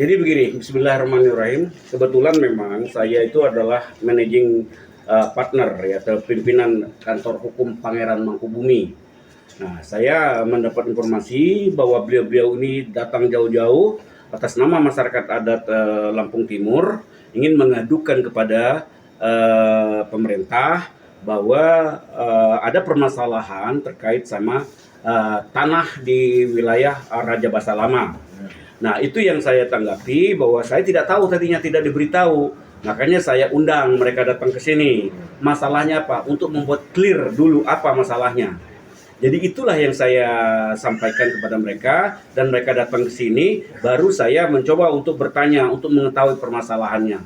Jadi begini, Bismillahirrahmanirrahim. Kebetulan memang saya itu adalah managing partner ya, atau pimpinan kantor hukum Pangeran Mangkubumi. Nah, saya mendapat informasi bahwa beliau-beliau ini datang jauh-jauh atas nama masyarakat adat Lampung Timur ingin mengadukan kepada pemerintah bahwa ada permasalahan terkait sama tanah di wilayah Raja Basa Lama. Nah, itu yang saya tanggapi bahwa saya tidak tahu, tadinya tidak diberitahu. Makanya saya undang mereka datang ke sini. Masalahnya apa? Untuk membuat clear dulu apa masalahnya. Jadi itulah yang saya sampaikan kepada mereka, dan mereka datang ke sini, baru saya mencoba untuk bertanya, untuk mengetahui permasalahannya.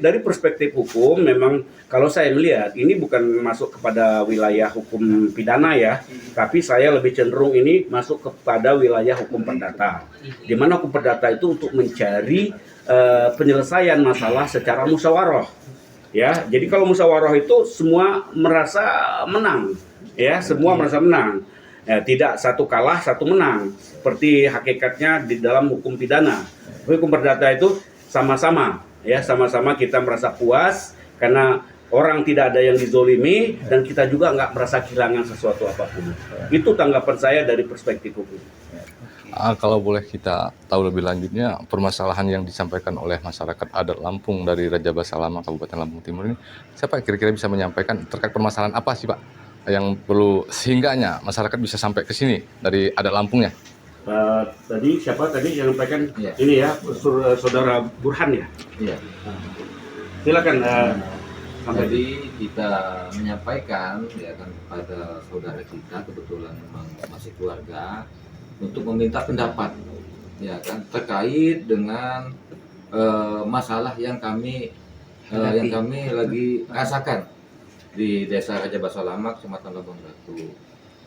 Dari perspektif hukum, memang kalau saya melihat ini bukan masuk kepada wilayah hukum pidana ya, tapi saya lebih cenderung ini masuk kepada wilayah hukum perdata. Di mana hukum perdata itu untuk mencari penyelesaian masalah secara musyawarah. Ya, jadi kalau musyawarah itu semua merasa menang. Ya, semua merasa menang. Ya, tidak satu kalah, satu menang. Seperti hakikatnya di dalam hukum pidana. Hukum perdata itu sama-sama, ya, sama-sama kita merasa puas karena orang tidak ada yang dizolimi dan kita juga nggak merasa kehilangan sesuatu apapun. Itu tanggapan saya dari perspektif hukum. Kalau boleh kita tahu lebih lanjutnya, permasalahan yang disampaikan oleh masyarakat adat Lampung dari Raja Basa Lama Kabupaten Lampung Timur ini, siapa kira-kira bisa menyampaikan terkait permasalahan apa sih Pak yang perlu sehingganya masyarakat bisa sampai ke sini dari adat Lampungnya? Tadi siapa tadi yang menyampaikan Ya. ini ya, saudara Burhan ya? Iya. Silakan. Sampai Jadi kita menyampaikan ya kan kepada saudara kita, kebetulan memang masih keluarga, untuk meminta pendapat ya kan terkait dengan masalah yang kami lagi rasakan di Desa Raja Basa Lama, Kecamatan Labuan Batu.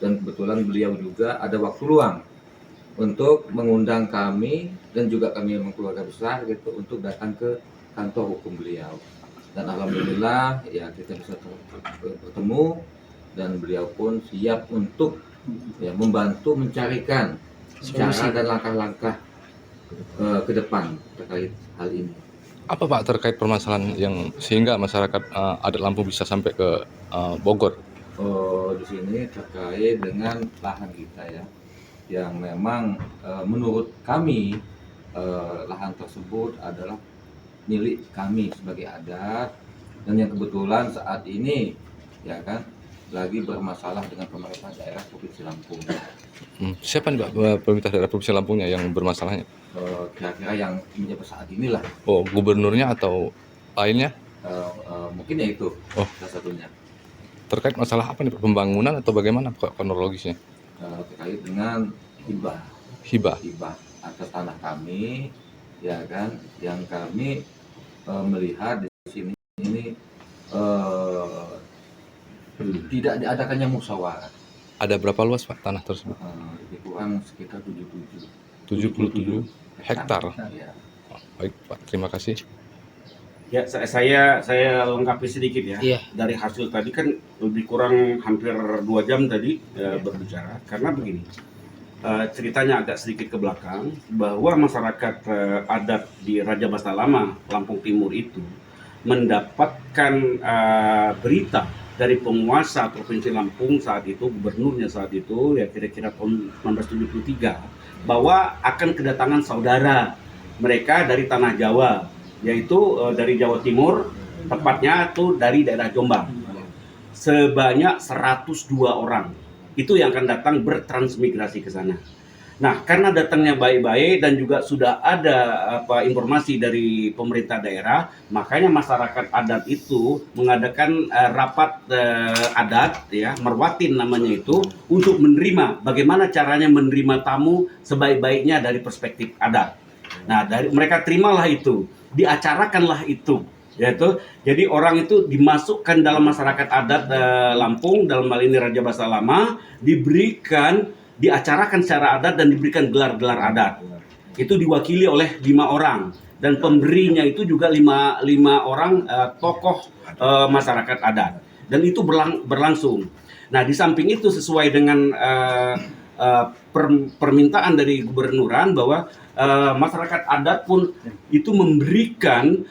Dan kebetulan beliau juga ada waktu luang untuk mengundang kami, dan juga kami memang keluarga besar gitu, untuk datang ke kantor hukum beliau. Dan alhamdulillah ya kita bisa bertemu, dan beliau pun siap untuk ya membantu mencarikan cara dan langkah-langkah ke depan terkait hal ini. Apa Pak terkait permasalahan yang sehingga masyarakat adat Lampung bisa sampai ke Bogor? Di sini terkait dengan lahan kita ya, yang memang menurut kami lahan tersebut adalah milik kami sebagai adat, dan yang kebetulan saat ini ya kan lagi bermasalah dengan pemerintah daerah Provinsi Lampung. Siapa nih Pak pemerintah daerah Provinsi Lampungnya yang bermasalahnya? Kira-kira yang menjabat saat inilah, Oh, gubernurnya atau lainnya? mungkin ya itu Oh. salah satunya. Terkait masalah apa nih Pak? Pembangunan atau bagaimana kronologisnya? Terkait dengan Hibah. atas tanah kami ya kan, yang kami melihat di sini ini tidak diadakannya musyawarah. Ada berapa luas Pak tanah tersebut? Lebih kurang sekitar 77 77 hektar. ya. Baik Pak, terima kasih. ya, saya lengkapi sedikit ya. Iya. Dari hasil tadi kan lebih kurang hampir 2 jam tadi berbicara. Karena begini, ceritanya agak sedikit ke belakang, bahwa masyarakat adat di Raja Basa Lama, Lampung Timur itu mendapatkan berita dari penguasa Provinsi Lampung saat itu, gubernurnya saat itu, ya kira-kira tahun 1973, bahwa akan kedatangan saudara mereka dari tanah Jawa, yaitu dari Jawa Timur, tepatnya itu dari daerah Jombang. Sebanyak 102 orang. Itu yang akan datang bertransmigrasi ke sana. Nah, karena datangnya baik-baik dan juga sudah ada informasi dari pemerintah daerah, makanya masyarakat adat itu mengadakan rapat adat ya, merwatin namanya itu, untuk menerima bagaimana caranya menerima tamu sebaik-baiknya dari perspektif adat. Nah, mereka terimalah itu, diacarakanlah itu. Yaitu, jadi orang itu dimasukkan dalam masyarakat adat Lampung, dalam hal ini Raja Basa Lama, diacarakan secara adat dan diberikan gelar-gelar adat. Itu diwakili oleh 5 orang, dan pemberinya itu juga 5 orang tokoh masyarakat adat, dan itu berlangsung. Nah, di samping itu sesuai dengan permintaan dari gubernuran bahwa masyarakat adat pun itu memberikan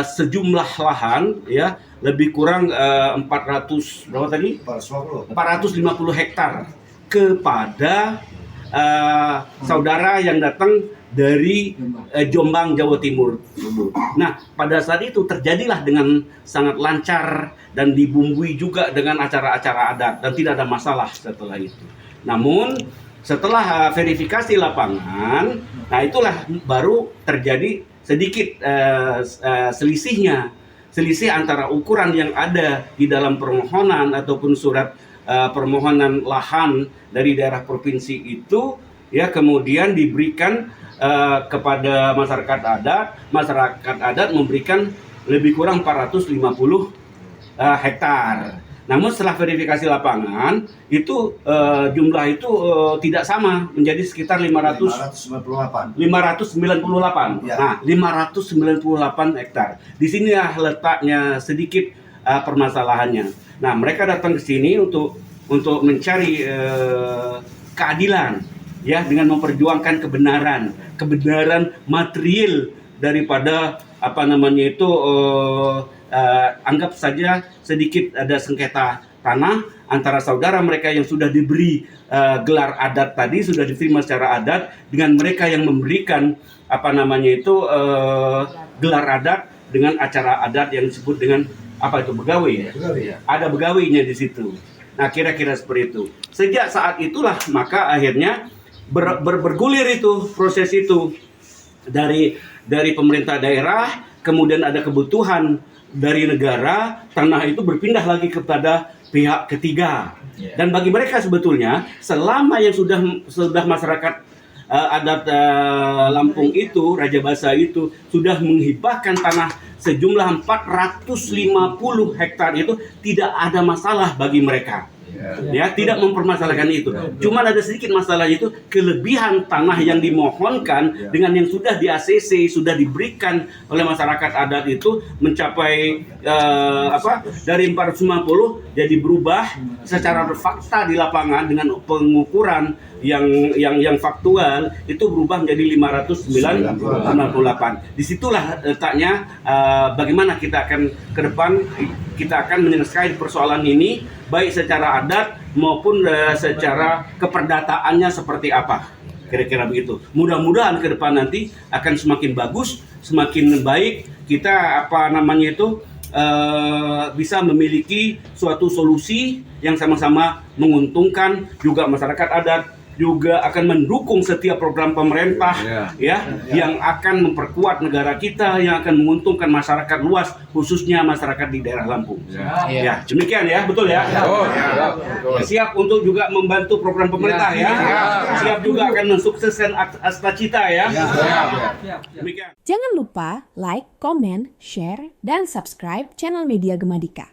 sejumlah lahan, ya, lebih kurang 400 berapa tadi? 450 hektar kepada saudara yang datang dari Jombang, Jawa Timur. Nah, pada saat itu terjadilah dengan sangat lancar dan dibumbui juga dengan acara-acara adat dan tidak ada masalah setelah itu. Namun setelah verifikasi lapangan, nah itulah baru terjadi sedikit selisih antara ukuran yang ada di dalam permohonan ataupun surat permohonan lahan dari daerah provinsi itu, ya, kemudian diberikan kepada masyarakat adat memberikan lebih kurang 450 hektar. Namun setelah verifikasi lapangan itu jumlah itu tidak sama, menjadi sekitar 598. Ya. Nah, 598 hektar. Di sinilah letaknya sedikit permasalahannya. Nah, mereka datang ke sini untuk mencari keadilan, ya, dengan memperjuangkan kebenaran material daripada anggap saja sedikit ada sengketa tanah antara saudara mereka yang sudah diberi gelar adat tadi, sudah diterima secara adat, dengan mereka yang memberikan gelar adat dengan acara adat yang disebut dengan begawe, ya? Ada begawinya di situ. Nah, kira-kira seperti itu. Sejak saat itulah maka akhirnya bergulir itu proses itu dari pemerintah daerah, kemudian ada kebutuhan dari negara, tanah itu berpindah lagi kepada pihak ketiga. Dan bagi mereka sebetulnya selama yang sudah masyarakat adat Lampung itu, Raja Basa itu sudah menghibahkan tanah sejumlah 450 hektar itu, tidak ada masalah bagi mereka. Ya, tidak mempermasalahkan itu. Cuma ada sedikit masalah, itu kelebihan tanah yang dimohonkan dengan yang sudah di ACC, sudah diberikan oleh masyarakat adat itu mencapai dari 450 jadi berubah secara fakta di lapangan dengan pengukuran yang faktual itu berubah menjadi 598. Disitulah letaknya bagaimana kita akan ke depan kita akan menyelesaikan persoalan ini, baik secara adat maupun secara keperdataannya seperti apa. Kira-kira begitu. Mudah-mudahan ke depan nanti akan semakin bagus, semakin baik. Kita bisa memiliki suatu solusi yang sama-sama menguntungkan juga masyarakat adat, juga akan mendukung setiap program pemerintah yang akan memperkuat negara kita, yang akan menguntungkan masyarakat luas, khususnya masyarakat di daerah Lampung. Ya, demikian ya, betul ya. Siap untuk juga membantu program pemerintah ya. Siap juga akan mensukseskan Astacita ya. Demikian. Jangan lupa like, comment, share, dan subscribe channel Media Gemadika.